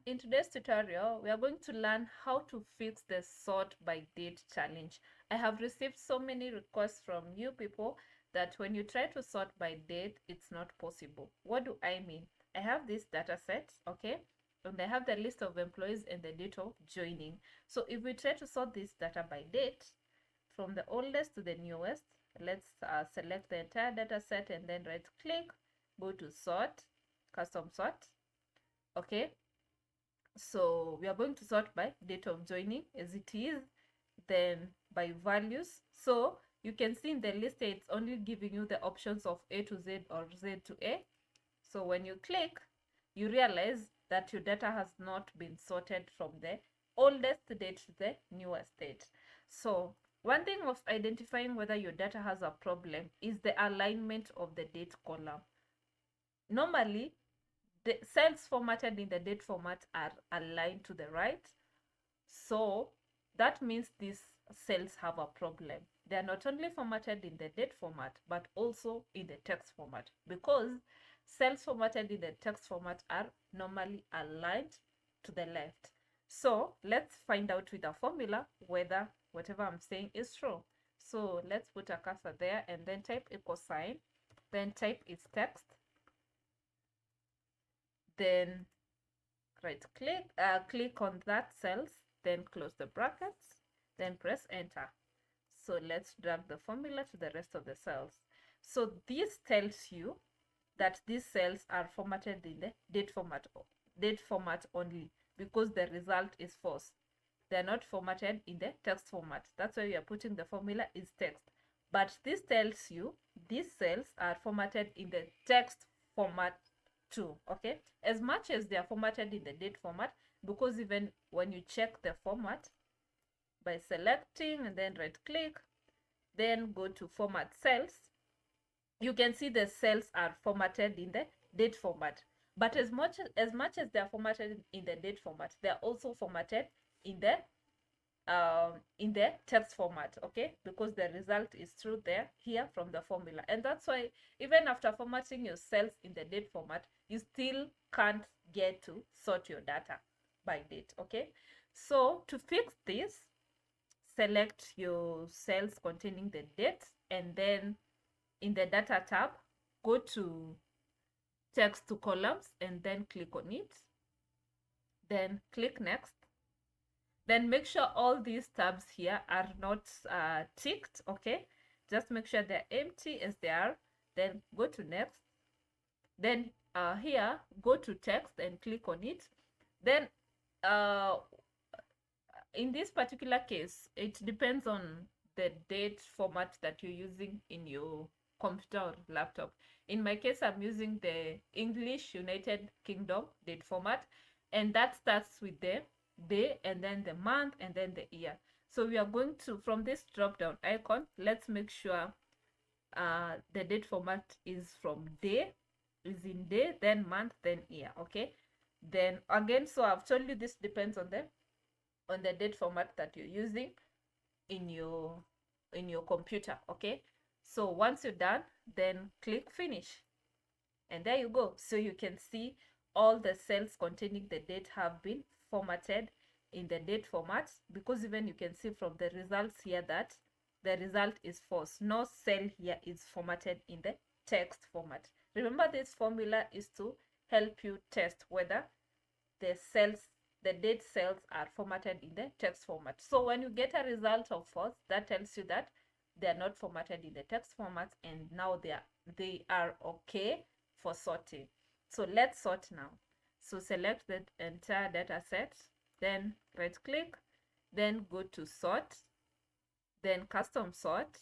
in today's tutorial, we are going to learn how to fix the sort by date challenge. I have received so many requests from you people that when you try to sort by date, it's not possible. What do I mean? I have this data set, okay? And I have the list of employees and the date of joining. So if we try to sort this data by date, from the oldest to the newest, let's select the entire data set and then right click, go to sort, custom sort, okay? So we are going to sort by date of joining as it is, then by values. So you can see in the list it's only giving you the options of A to Z or Z to A. So when you click, you realize that your data has not been sorted from the oldest date to the newest date. So one thing of identifying whether your data has a problem is the alignment of the date column. Normally, the cells formatted in the date format are aligned to the right. So that means these cells have a problem. They are not only formatted in the date format, but also in the text format, because cells formatted in the text format are normally aligned to the left. So let's find out with a formula whether whatever I'm saying is true. So let's put a cursor there and then type equal sign, then type is text, then right click, click on that cells, then close the brackets, then press enter. So let's drag the formula to the rest of the cells. So this tells you that these cells are formatted in the date format only, because the result is false. They're not formatted in the text format. That's why we are putting the formula is text. But this tells you these cells are formatted in the text format too, okay? As much as they are formatted in the date format, because even when you check the format by selecting and then right click, then go to format cells, you can see the cells are formatted in the date format. But as much as they are formatted in the date format, they are also formatted in the text format, okay? Because the result is true there here from the formula. And that's why even after formatting your cells in the date format, you still can't get to sort your data by date, okay? So to fix this, select your cells containing the date, and then in the data tab, go to text to columns and then click on it, then click next. Then make sure all these tabs here are not ticked, okay? Just make sure they're empty as they are. Then go to next. Then here, go to text and click on it. Then in this particular case, it depends on the date format that you're using in your computer or laptop. In my case, I'm using the English United Kingdom date format, and that starts with the day and then the month and then the year. So we are going to, from this drop down icon, let's make sure the date format is from day, is in day, then month, then year, okay? Then again, so I've told you this depends on the date format that you're using in your computer, okay? So once you're done, then click finish, and there you go. So you can see all the cells containing the date have been formatted in the date format, because even you can see from the results here that the result is false. No cell here is formatted in the text format. Remember, this formula is to help you test whether the date cells are formatted in the text format. So when you get a result of false, that tells you that they are not formatted in the text format, and now they are okay for sorting. So let's sort now. So select the entire data set, then right click, then go to sort, then custom sort.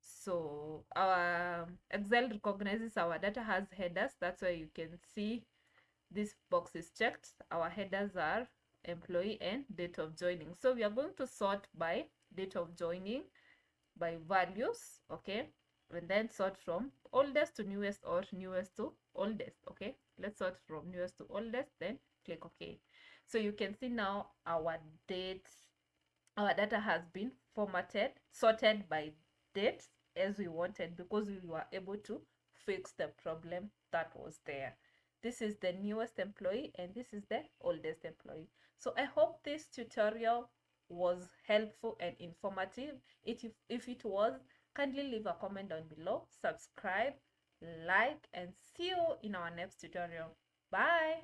So our Excel recognizes our data has headers. That's why you can see this box is checked. Our headers are employee and date of joining. So we are going to sort by date of joining by values, okay? And then sort from oldest to newest or newest to oldest, okay? Let's sort from newest to oldest, then click OK. So you can see now our data has been sorted by date as we wanted, because we were able to fix the problem that was there. this is the newest employee and this is the oldest employee. So I hope this tutorial was helpful and informative. If it was, kindly leave a comment down below, subscribe, like, and see you in our next tutorial. Bye.